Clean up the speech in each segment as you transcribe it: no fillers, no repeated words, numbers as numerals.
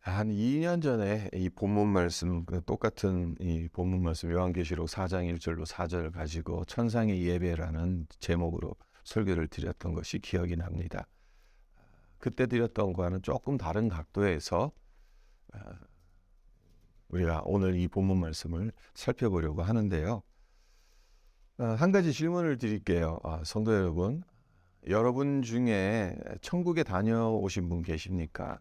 한 2년 전에 이 본문 말씀, 똑같은 이 본문 말씀 요한계시록 4장 1절로 4절 가지고 천상의 예배라는 제목으로 설교를 드렸던 것이 기억이 납니다. 그때 드렸던 거와는 조금 다른 각도에서 우리가 오늘 이 본문 말씀을 살펴보려고 하는데요. 한 가지 질문을 드릴게요. 성도 여러분, 여러분 중에 천국에 다녀오신 분 계십니까?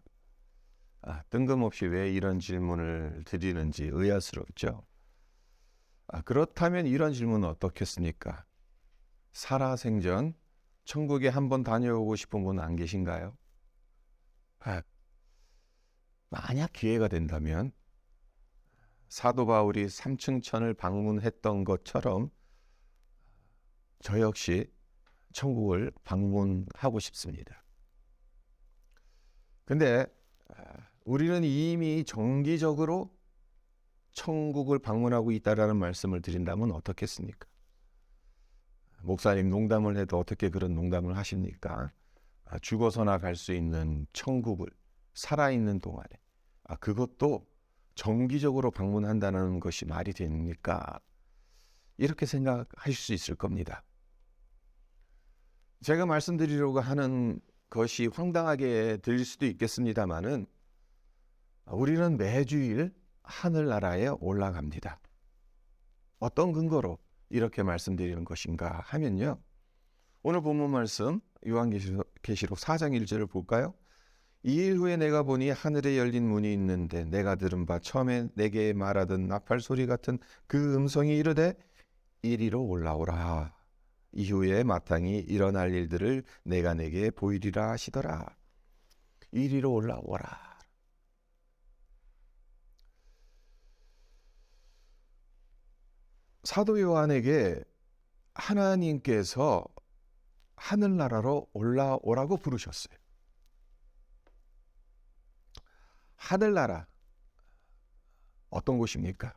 뜬금없이 왜 이런 질문을 드리는지 의아스럽죠. 그렇다면 이런 질문은 어떻겠습니까? 살아생전 천국에 한번 다녀오고 싶은 분 안 계신가요? 만약 기회가 된다면 사도 바울이 삼층천을 방문했던 것처럼 저 역시 천국을 방문하고 싶습니다. 근데 우리는 이미 정기적으로 천국을 방문하고 있다라는 말씀을 드린다면 어떻겠습니까? 목사님, 농담을 해도 어떻게 그런 농담을 하십니까? 죽어서나 갈 수 있는 천국을 살아있는 동안에 그것도 정기적으로 방문한다는 것이 말이 됩니까? 이렇게 생각하실 수 있을 겁니다. 제가 말씀드리려고 하는 것이 황당하게 들릴 수도 있겠습니다마는 우리는 매주일 하늘나라에 올라갑니다. 어떤 근거로 이렇게 말씀드리는 것인가 하면요. 오늘 본문 말씀 요한계시록 4장 1절을 볼까요? 2일 후에 내가 보니 하늘에 열린 문이 있는데 내가 들은 바 처음에 내게 말하던 나팔 소리 같은 그 음성이 이르되 이리로 올라오라. 이후에 마땅히 일어날 일들을 내가 내게 보이리라 하시더라. 이리로 올라오라. 사도 요한에게 하나님께서 하늘나라로 올라오라고 부르셨어요. 하늘나라, 어떤 곳입니까?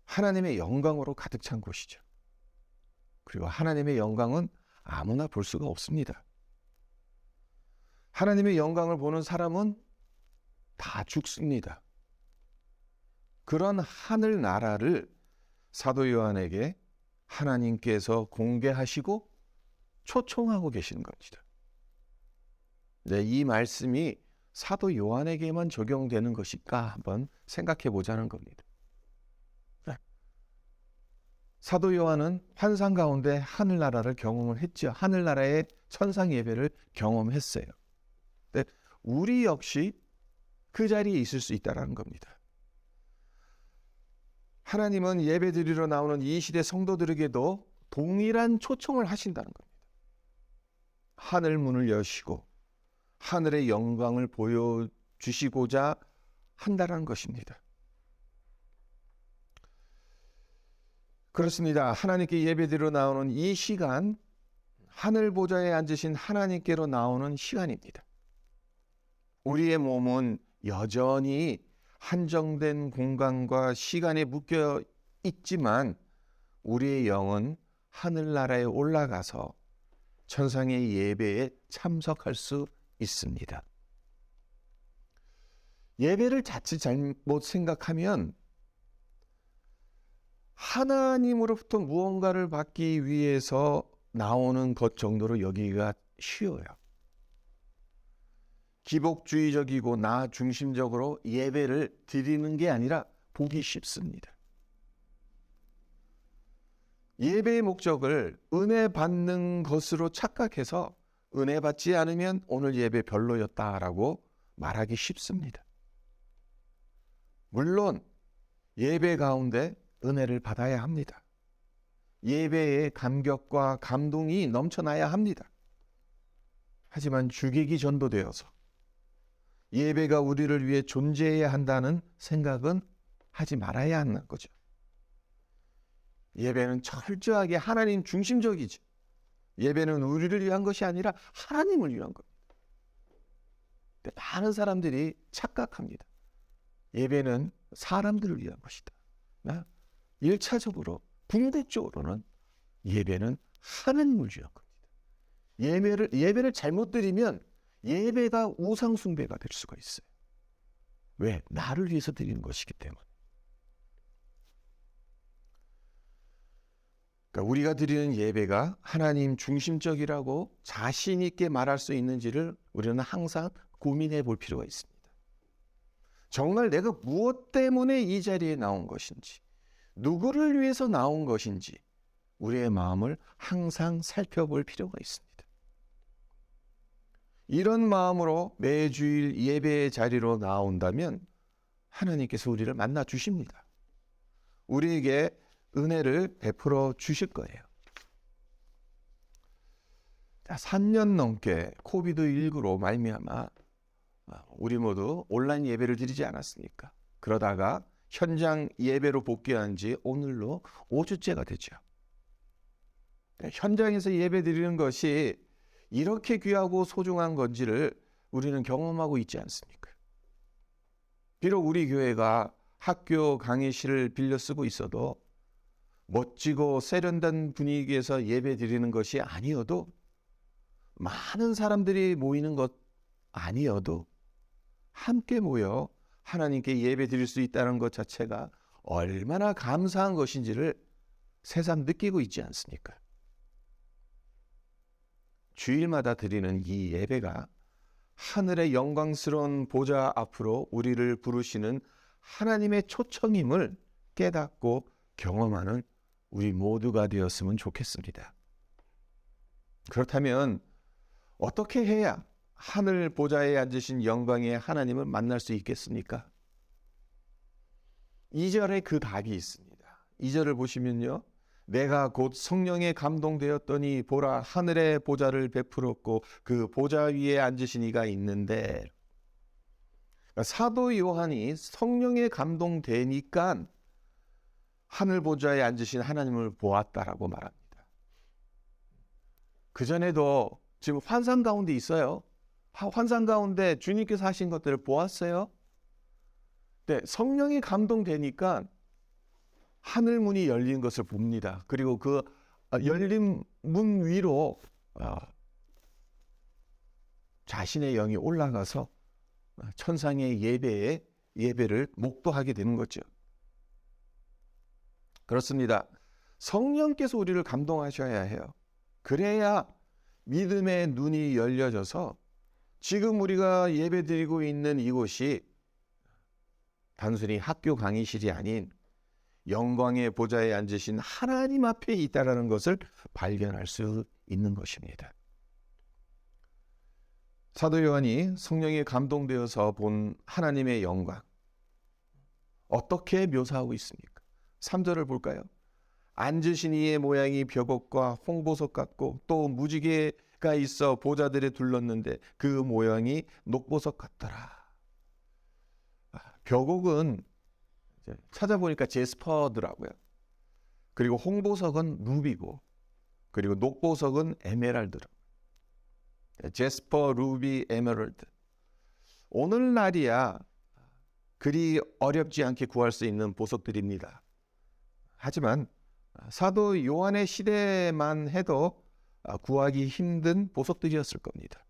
하나님의 영광으로 가득 찬 곳이죠. 그리고 하나님의 영광은 아무나 볼 수가 없습니다. 하나님의 영광을 보는 사람은 다 죽습니다. 그런 하늘나라를 사도 요한에게 하나님께서 공개하시고 초청하고 계시는 겁니다. 네, 이 말씀이 사도 요한에게만 적용되는 것일까 한번 생각해 보자는 겁니다. 사도 요한은 환상 가운데 하늘나라를 경험을 했죠. 하늘나라의 천상 예배를 경험했어요. 근데 우리 역시 그 자리에 있을 수 있다는 겁니다. 하나님은 예배 드리러 나오는 이 시대 성도들에게도 동일한 초청을 하신다는 겁니다. 하늘 문을 여시고 하늘의 영광을 보여주시고자 한다는 것입니다. 그렇습니다. 하나님께 예배드리러 나오는 이 시간, 하늘 보좌에 앉으신 하나님께로 나오는 시간입니다. 우리의 몸은 여전히 한정된 공간과 시간에 묶여 있지만 우리의 영은 하늘나라에 올라가서 천상의 예배에 참석할 수 있습니다. 예배를 자칫 잘못 생각하면 하나님으로부터 무언가를 받기 위해서 나오는 것 정도로 여기가 쉬워요. 기복주의적이고 나 중심적으로 예배를 드리는 게 아니라 보기 쉽습니다. 예배의 목적을 은혜 받는 것으로 착각해서 은혜 받지 않으면 오늘 예배 별로였다라고 말하기 쉽습니다. 물론 예배 가운데 은혜를 받아야 합니다. 예배의 감격과 감동이 넘쳐나야 합니다. 하지만 주객이 전도되어서 예배가 우리를 위해 존재해야 한다는 생각은 하지 말아야 하는 거죠. 예배는 철저하게 하나님 중심적이지. 예배는 우리를 위한 것이 아니라 하나님을 위한 겁니다. 근데 많은 사람들이 착각합니다. 예배는 사람들을 위한 것이다. 1차적으로 궁극적으로는 예배는 하나님을 위한 겁니다. 예배를 잘못 드리면 예배가 우상 숭배가 될 수가 있어요. 왜? 나를 위해서 드리는 것이기 때문에. 그러니까 우리가 드리는 예배가 하나님 중심적이라고 자신 있게 말할 수 있는지를 우리는 항상 고민해 볼 필요가 있습니다. 정말 내가 무엇 때문에 이 자리에 나온 것인지, 누구를 위해서 나온 것인지 우리의 마음을 항상 살펴볼 필요가 있습니다. 이런 마음으로 매주일 예배의 자리로 나온다면 하나님께서 우리를 만나 주십니다. 우리에게 은혜를 베풀어 주실 거예요. 3년 넘게 코비드19로 말미암아 우리 모두 온라인 예배를 드리지 않았습니까? 그러다가 현장 예배로 복귀한 지 오늘로 5주째가 되죠. 현장에서 예배 드리는 것이 이렇게 귀하고 소중한 건지를 우리는 경험하고 있지 않습니까? 비록 우리 교회가 학교 강의실을 빌려 쓰고 있어도 멋지고 세련된 분위기에서 예배 드리는 것이 아니어도, 많은 사람들이 모이는 것 아니어도 함께 모여 하나님께 예배 드릴 수 있다는 것 자체가 얼마나 감사한 것인지를 새삼 느끼고 있지 않습니까? 주일마다 드리는 이 예배가 하늘의 영광스러운 보좌 앞으로 우리를 부르시는 하나님의 초청임을 깨닫고 경험하는 우리 모두가 되었으면 좋겠습니다. 그렇다면 어떻게 해야 하늘 보좌에 앉으신 영광의 하나님을 만날 수 있겠습니까? 2절에 그 답이 있습니다. 2절을 보시면요, 내가 곧 성령에 감동되었더니 보라, 하늘의 보좌를 베풀었고 그 보좌 위에 앉으신 이가 있는데, 사도 요한이 성령에 감동되니까 하늘 보좌에 앉으신 하나님을 보았다라고 말합니다. 그전에도 지금 환상 가운데 있어요. 환상 가운데 주님께서 하신 것들을 보았어요. 네, 성령이 감동되니까 하늘 문이 열린 것을 봅니다. 그리고 그 열린 문 위로 자신의 영이 올라가서 천상의 예배를 목도하게 되는 거죠. 그렇습니다. 성령께서 우리를 감동하셔야 해요. 그래야 믿음의 눈이 열려져서 지금 우리가 예배드리고 있는 이곳이 단순히 학교 강의실이 아닌 영광의 보좌에 앉으신 하나님 앞에 있다라는 것을 발견할 수 있는 것입니다. 사도 요한이 성령에 감동되어서 본 하나님의 영광, 어떻게 묘사하고 있습니까? 3절을 볼까요? 앉으신 이의 모양이 벽옥과 홍보석 같고 또 무지개가 있어 보좌들에 둘렀는데 그 모양이 녹보석 같더라. 벽옥은 찾아보니까 제스퍼더라고요. 그리고 홍보석은 루비고, 그리고 녹보석은 에메랄드로. 제스퍼, 루비, 에메랄드. 오늘날이야 그리 어렵지 않게 구할 수 있는 보석들입니다. 하지만 사도 요한의 시대만 해도 구하기 힘든 보석들이었을 겁니다.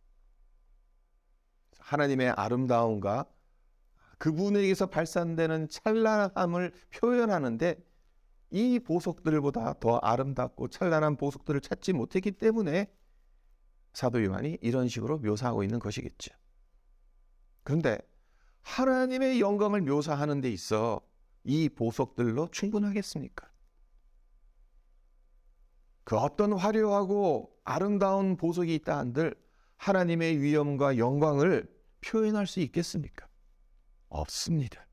하나님의 아름다움과 그분에게서 발산되는 찬란함을 표현하는데 이 보석들보다 더 아름답고 찬란한 보석들을 찾지 못했기 때문에 사도 요한이 이런 식으로 묘사하고 있는 것이겠죠. 그런데 하나님의 영광을 묘사하는 데 있어 이 보석들로 충분하겠습니까? 그 어떤 화려하고 아름다운 보석이 있다 한들 하나님의 위엄과 영광을 표현할 수 있겠습니까? 없습니다.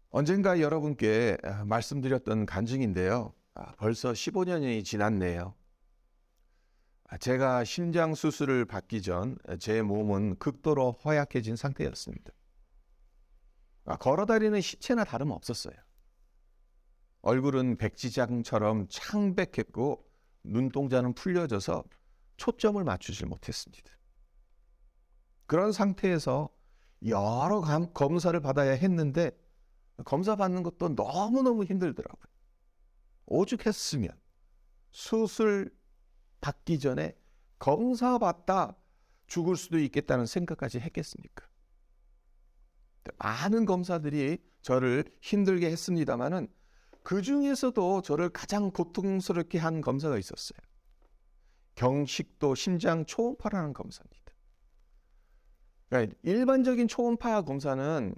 언젠가 여러분께 말씀드렸던 간증인데요. 벌써 15년이 지났네요. 제가 심장 수술을 받기 전 제 몸은 극도로 허약해진 상태였습니다. 걸어다니는 시체나 다름없었어요. 얼굴은 백지장처럼 창백했고 눈동자는 풀려져서 초점을 맞추질 못했습니다. 그런 상태에서 여러 검사를 받아야 했는데 검사 받는 것도 너무너무 힘들더라고요. 오죽했으면 수술 받기 전에 검사 받다 죽을 수도 있겠다는 생각까지 했겠습니까? 많은 검사들이 저를 힘들게 했습니다마는 그 중에서도 저를 가장 고통스럽게 한 검사가 있었어요. 경식도 심장 초음파라는 검사입니다. 그러니까 일반적인 초음파 검사는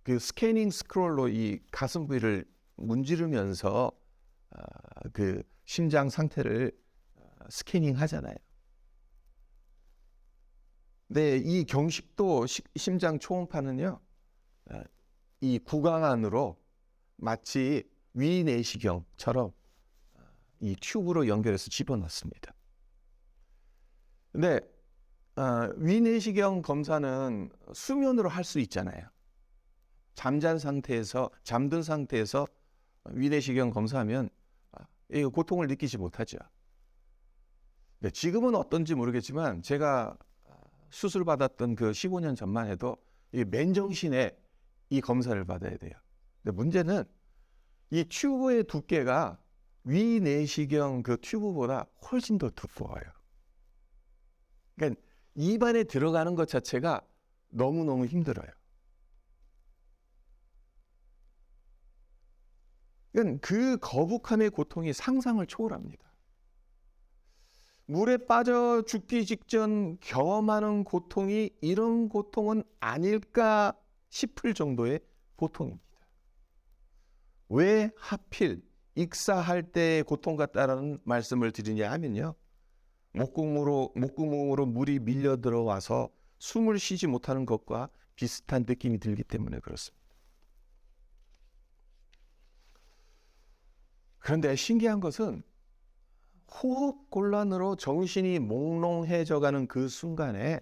그 스캐닝 스크롤로 이 가슴 부위를 문지르면서 그 심장 상태를 스캐닝 하잖아요. 근데 이 경식도 심장 초음파는요, 이 구강 안으로 마치 위내시경처럼 이 튜브로 연결해서 집어넣습니다. 근데 위내시경 검사는 수면으로 할 수 있잖아요. 잠든 상태에서 위내시경 검사하면 이 고통을 느끼지 못하죠. 네, 지금은 어떤지 모르겠지만 제가 수술 받았던 그 15년 전만 해도 이 맨정신에 이 검사를 받아야 돼요. 근데 문제는 이 튜브의 두께가 위내시경 그 튜브보다 훨씬 더 두꺼워요. 그러니까 입안에 들어가는 것 자체가 너무너무 힘들어요. 그러니까 그 거북함의 고통이 상상을 초월합니다. 물에 빠져 죽기 직전 경험하는 고통이 이런 고통은 아닐까 싶을 정도의 고통입니다. 왜 하필 익사할 때의 고통 같다라는 말씀을 드리냐 하면요, 목구멍으로 물이 밀려 들어와서 숨을 쉬지 못하는 것과 비슷한 느낌이 들기 때문에 그렇습니다. 그런데 신기한 것은 호흡 곤란으로 정신이 몽롱해져가는 그 순간에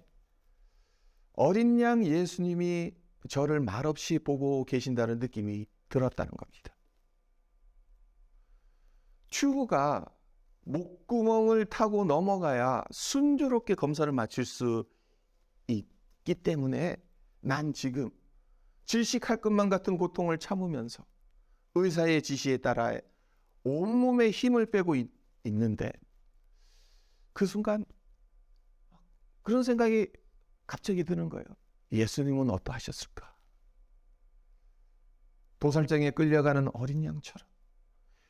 어린 양 예수님이 저를 말없이 보고 계신다는 느낌이 들었다는 겁니다. 튜브가 목구멍을 타고 넘어가야 순조롭게 검사를 마칠 수 있기 때문에 난 지금 질식할 것만 같은 고통을 참으면서 의사의 지시에 따라 온몸에 힘을 빼고 있는데, 그 순간 그런 생각이 갑자기 드는 거예요. 예수님은 어떠하셨을까? 도살장에 끌려가는 어린 양처럼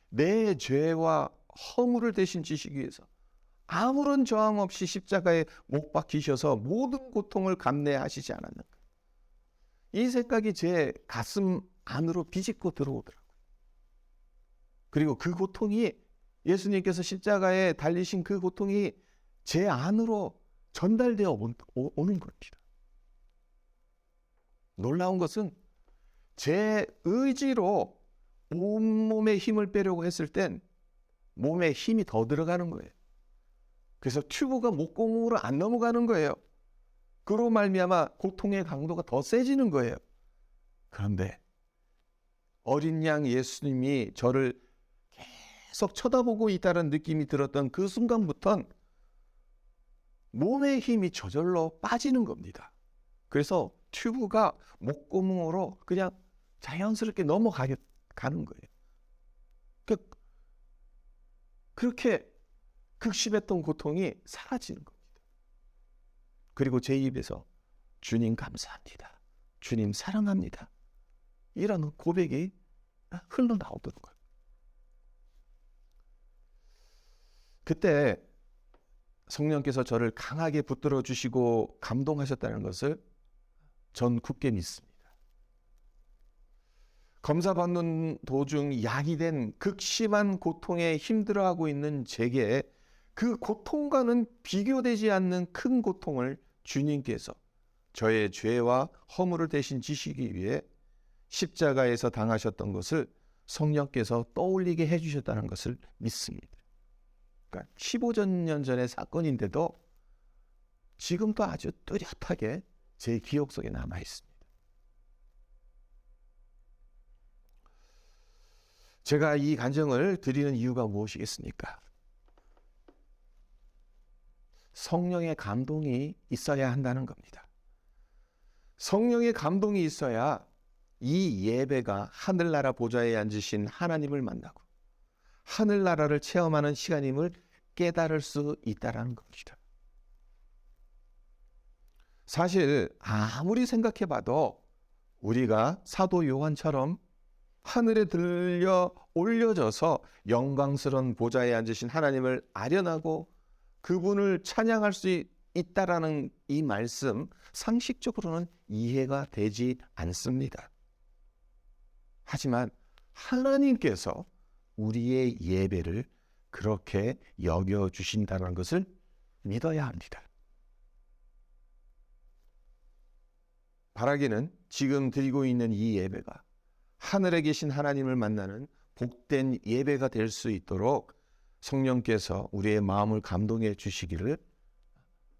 내 죄와 허물을 대신 지시기 위해서 아무런 저항 없이 십자가에 못 박히셔서 모든 고통을 감내하시지 않았는가. 이 생각이 제 가슴 안으로 비집고 들어오더라고요. 그리고 그 고통이, 예수님께서 십자가에 달리신 그 고통이 제 안으로 전달되어 오는 겁니다. 놀라운 것은 제 의지로 온몸에 힘을 빼려고 했을 땐 몸에 힘이 더 들어가는 거예요. 그래서 튜브가 목구멍으로 안 넘어가는 거예요. 그로 말미암아 고통의 강도가 더 세지는 거예요. 그런데 어린 양 예수님이 저를 계속 쳐다보고 있다는 느낌이 들었던 그 순간부터는 몸의 힘이 저절로 빠지는 겁니다. 그래서 튜브가 목구멍으로 그냥 자연스럽게 넘어가는 거예요. 그렇게 극심했던 고통이 사라지는 겁니다. 그리고 제 입에서 주님 감사합니다, 주님 사랑합니다, 이라는 고백이 흘러나오던 거예요. 그때 성령께서 저를 강하게 붙들어 주시고 감동하셨다는 것을 전 굳게 믿습니다. 검사 받는 도중 야기된 극심한 고통에 힘들어하고 있는 제게 그 고통과는 비교되지 않는 큰 고통을 주님께서 저의 죄와 허물을 대신 지시기 위해 십자가에서 당하셨던 것을 성령께서 떠올리게 해주셨다는 것을 믿습니다. 그러니까 15년 전의 사건인데도 지금도 아주 뚜렷하게 제 기억 속에 남아 있습니다. 제가 이 간증을 드리는 이유가 무엇이겠습니까? 성령의 감동이 있어야 한다는 겁니다. 성령의 감동이 있어야 이 예배가 하늘나라 보좌에 앉으신 하나님을 만나고 하늘나라를 체험하는 시간임을 깨달을 수 있다는 겁니다. 사실 아무리 생각해봐도 우리가 사도 요한처럼 하늘에 들려 올려져서 영광스러운 보좌에 앉으신 하나님을 아련하고 그분을 찬양할 수 있다라는 이 말씀, 상식적으로는 이해가 되지 않습니다. 하지만 하나님께서 우리의 예배를 그렇게 여겨주신다는 것을 믿어야 합니다. 바라기는 지금 드리고 있는 이 예배가 하늘에 계신 하나님을 만나는 복된 예배가 될 수 있도록 성령께서 우리의 마음을 감동해 주시기를,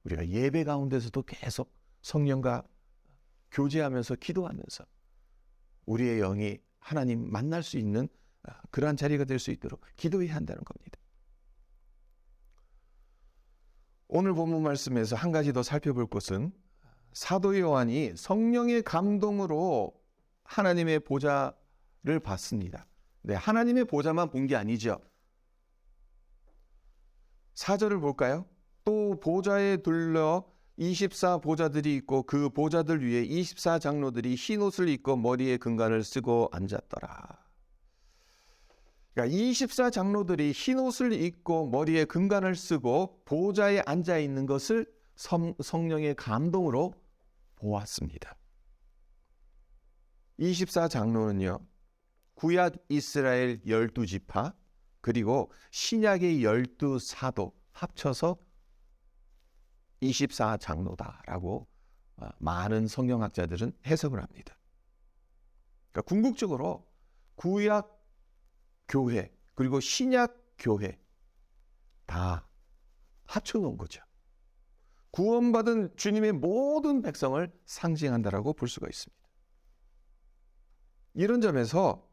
우리가 예배 가운데서도 계속 성령과 교제하면서 기도하면서 우리의 영이 하나님 만날 수 있는 그러한 자리가 될 수 있도록 기도해야 한다는 겁니다. 오늘 본문 말씀에서 한 가지 더 살펴볼 것은 사도 요한이 성령의 감동으로 하나님의 보좌를 봤습니다. 네, 하나님의 보좌만 본 게 아니죠. 4절을 볼까요? 또 보좌에 둘러 24 보좌들이 있고 그 보좌들 위에 24 장로들이 흰 옷을 입고 머리에 금관을 쓰고 앉았더라. 그러니까 24 장로들이 흰 옷을 입고 머리에 금관을 쓰고 보좌에 앉아 있는 것을 성령의 감동으로 보았습니다. 24 장로는요, 구약 이스라엘 12지파 그리고 신약의 12사도 합쳐서 24 장로다라고 많은 성경학자들은 해석을 합니다. 그러니까 궁극적으로 구약 교회 그리고 신약 교회 다 합쳐놓은 거죠. 구원받은 주님의 모든 백성을 상징한다라고 볼 수가 있습니다. 이런 점에서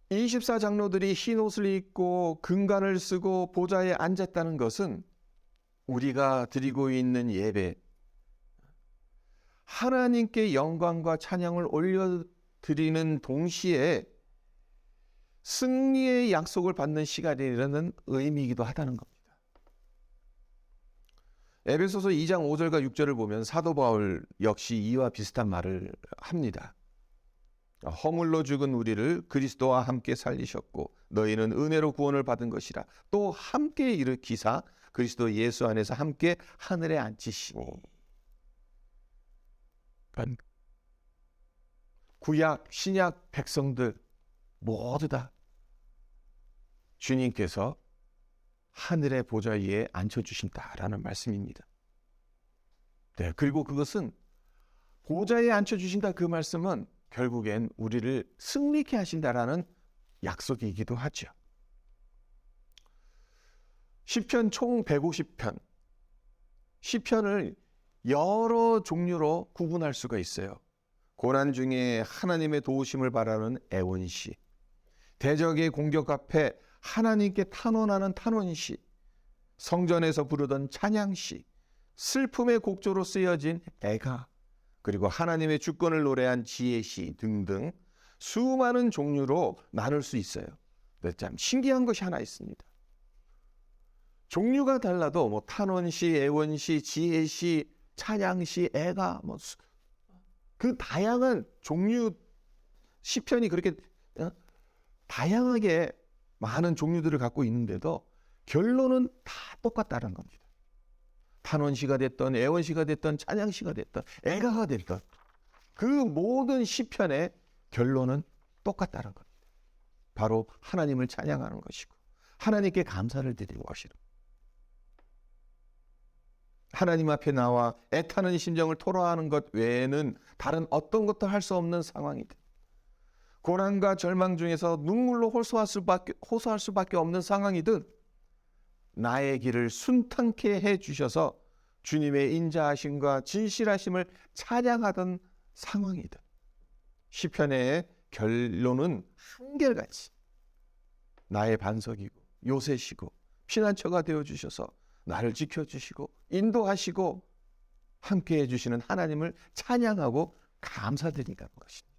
24 장로들이 흰 옷을 입고 금관을 쓰고 보좌에 앉았다는 것은 우리가 드리고 있는 예배, 하나님께 영광과 찬양을 올려드리는 동시에 승리의 약속을 받는 시간이라는 의미이기도 하다는 겁니다. 에베소서 2장 5절과 6절을 보면 사도 바울 역시 이와 비슷한 말을 합니다. 허물로 죽은 우리를 그리스도와 함께 살리셨고 너희는 은혜로 구원을 받은 것이라. 또 함께 일으키사 그리스도 예수 안에서 함께 하늘에 앉히시니. 구약 신약 백성들 모두 다 주님께서 하늘의 보좌 위에 앉혀주신다라는 말씀입니다. 네, 그리고 그것은 보좌에 앉혀주신다 그 말씀은 결국엔 우리를 승리케 하신다라는 약속이기도 하죠. 시편 총 150편, 시편을 여러 종류로 구분할 수가 있어요. 고난 중에 하나님의 도우심을 바라는 애원시, 대적의 공격 앞에 하나님께 탄원하는 탄원시, 성전에서 부르던 찬양시, 슬픔의 곡조로 쓰여진 애가, 그리고 하나님의 주권을 노래한 지혜시 등등 수많은 종류로 나눌 수 있어요. 근데 참 신기한 것이 하나 있습니다. 종류가 달라도 뭐 탄원시, 애원시, 지혜시, 찬양시, 애가 그 다양한 종류 시편이 그렇게 다양하게 많은 종류들을 갖고 있는데도 결론은 다 똑같다는 겁니다. 탄원시가 됐던 애원시가 됐던 찬양시가 됐던 애가가 됐던 그 모든 시편의 결론은 똑같다는 겁니다. 바로 하나님을 찬양하는 것이고 하나님께 감사를 드리는 것이고 하나님 앞에 나와 애타는 심정을 토로하는 것 외에는 다른 어떤 것도 할 수 없는 상황이든 고난과 절망 중에서 눈물로 호소할 수밖에 없는 상황이든 나의 길을 순탄케 해주셔서 주님의 인자하심과 진실하심을 찬양하던 상황이든 시편의 결론은 한결같이 나의 반석이고 요새시고 피난처가 되어주셔서 나를 지켜주시고 인도하시고 함께해 주시는 하나님을 찬양하고 감사드리는 것입니다.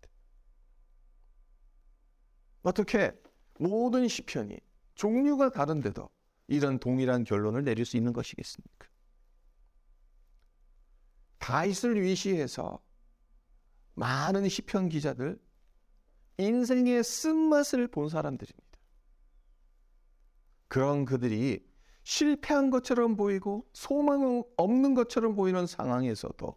어떻게 모든 시편이 종류가 다른데도 이런 동일한 결론을 내릴 수 있는 것이겠습니까? 다윗을 위시해서 많은 시편 기자들, 인생의 쓴맛을 본 사람들입니다. 그런 그들이 실패한 것처럼 보이고 소망 없는 것처럼 보이는 상황에서도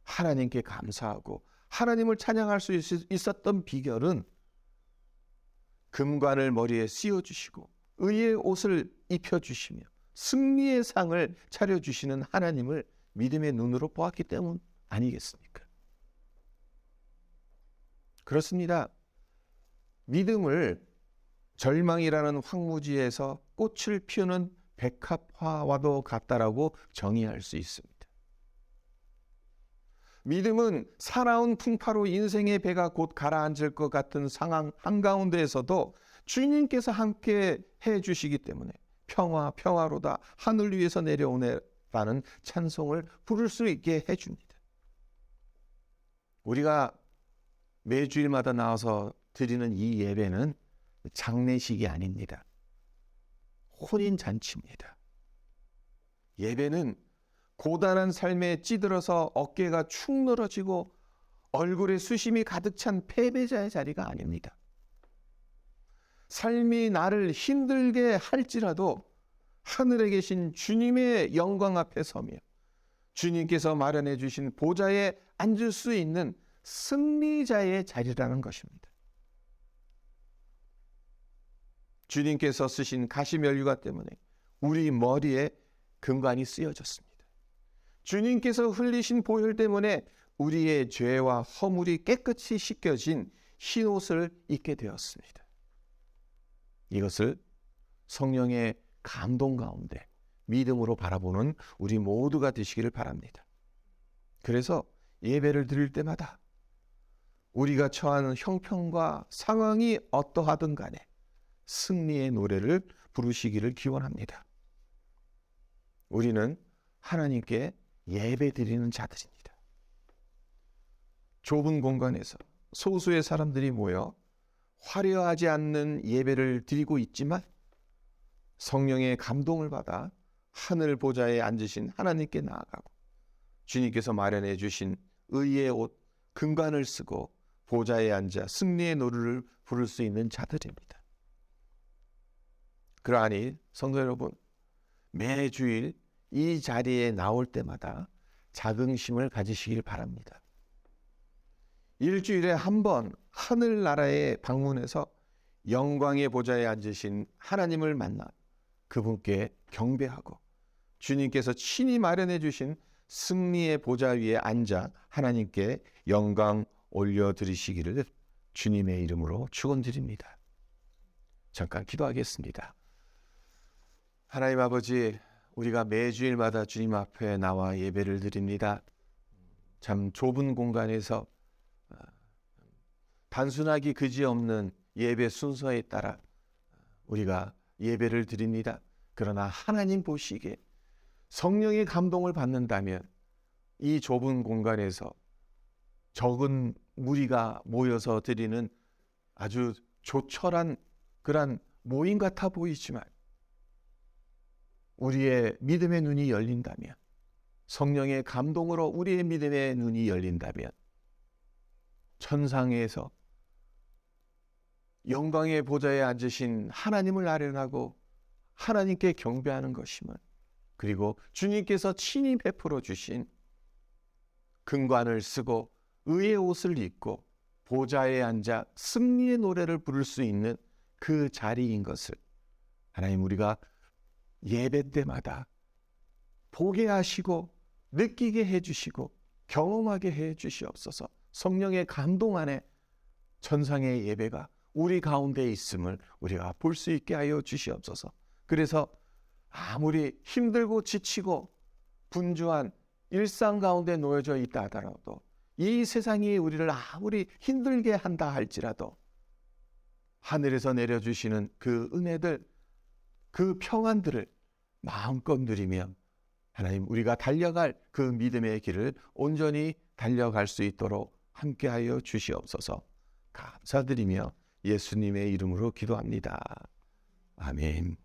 하나님께 감사하고 하나님을 찬양할 수 있었던 비결은 금관을 머리에 씌워주시고 의의 옷을 입혀주시며 승리의 상을 차려주시는 하나님을 믿음의 눈으로 보았기 때문 아니겠습니까? 그렇습니다. 믿음을 절망이라는 황무지에서 꽃을 피우는 백합화와도 같다라고 정의할 수 있습니다. 믿음은 사나운 풍파로 인생의 배가 곧 가라앉을 것 같은 상황 한가운데에서도 주님께서 함께 해주시기 때문에 평화로다 하늘 위에서 내려오네라는 찬송을 부를 수 있게 해줍니다. 우리가 매주일마다 나와서 드리는 이 예배는 장례식이 아닙니다. 혼인잔치입니다. 예배는 고단한 삶에 찌들어서 어깨가 축 늘어지고 얼굴에 수심이 가득 찬 패배자의 자리가 아닙니다. 삶이 나를 힘들게 할지라도 하늘에 계신 주님의 영광 앞에 서며 주님께서 마련해 주신 보좌에 앉을 수 있는 승리자의 자리라는 것입니다. 주님께서 쓰신 가시면류관 때문에 우리 머리에 금관이 쓰여졌습니다. 주님께서 흘리신 보혈 때문에 우리의 죄와 허물이 깨끗이 씻겨진 흰 옷을 입게 되었습니다. 이것을 성령의 감동 가운데 믿음으로 바라보는 우리 모두가 되시기를 바랍니다. 그래서 예배를 드릴 때마다 우리가 처한 형편과 상황이 어떠하든 간에 승리의 노래를 부르시기를 기원합니다. 우리는 하나님께 예배 드리는 자들입니다. 좁은 공간에서 소수의 사람들이 모여 화려하지 않는 예배를 드리고 있지만 성령의 감동을 받아 하늘 보좌에 앉으신 하나님께 나아가고 주님께서 마련해 주신 의의 옷 금관을 쓰고 보좌에 앉아 승리의 노래를 부를 수 있는 자들입니다. 그러하니 성도 여러분, 매주일 이 자리에 나올 때마다 자긍심을 가지시길 바랍니다. 일주일에 한 번 하늘나라에 방문해서 영광의 보좌에 앉으신 하나님을 만나 그분께 경배하고 주님께서 친히 마련해 주신 승리의 보좌 위에 앉아 하나님께 영광 올려드리시기를 주님의 이름으로 축원드립니다. 잠깐 기도하겠습니다. 하나님 아버지, 우리가 매주일마다 주님 앞에 나와 예배를 드립니다. 참 좁은 공간에서 단순하기 그지없는 예배 순서에 따라 우리가 예배를 드립니다. 그러나 하나님 보시기에 성령의 감동을 받는다면 이 좁은 공간에서 적은 무리가 모여서 드리는 아주 조촐한 그런 모임 같아 보이지만 우리의 믿음의 눈이 열린다면, 성령의 감동으로 우리의 믿음의 눈이 열린다면 천상에서 영광의 보좌에 앉으신 하나님을 아련하고 하나님께 경배하는 것임을, 그리고 주님께서 친히 베풀어 주신 금관을 쓰고 의의 옷을 입고 보좌에 앉아 승리의 노래를 부를 수 있는 그 자리인 것을 하나님 우리가 예배 때마다 보게 하시고 느끼게 해주시고 경험하게 해주시옵소서. 성령의 감동 안에 천상의 예배가 우리 가운데 있음을 우리가 볼 수 있게 하여 주시옵소서. 그래서 아무리 힘들고 지치고 분주한 일상 가운데 놓여져 있다 하더라도, 이 세상이 우리를 아무리 힘들게 한다 할지라도 하늘에서 내려주시는 그 은혜들, 그 평안들을 마음껏 누리며 하나님 우리가 달려갈 그 믿음의 길을 온전히 달려갈 수 있도록 함께하여 주시옵소서. 감사드리며 예수님의 이름으로 기도합니다. 아멘.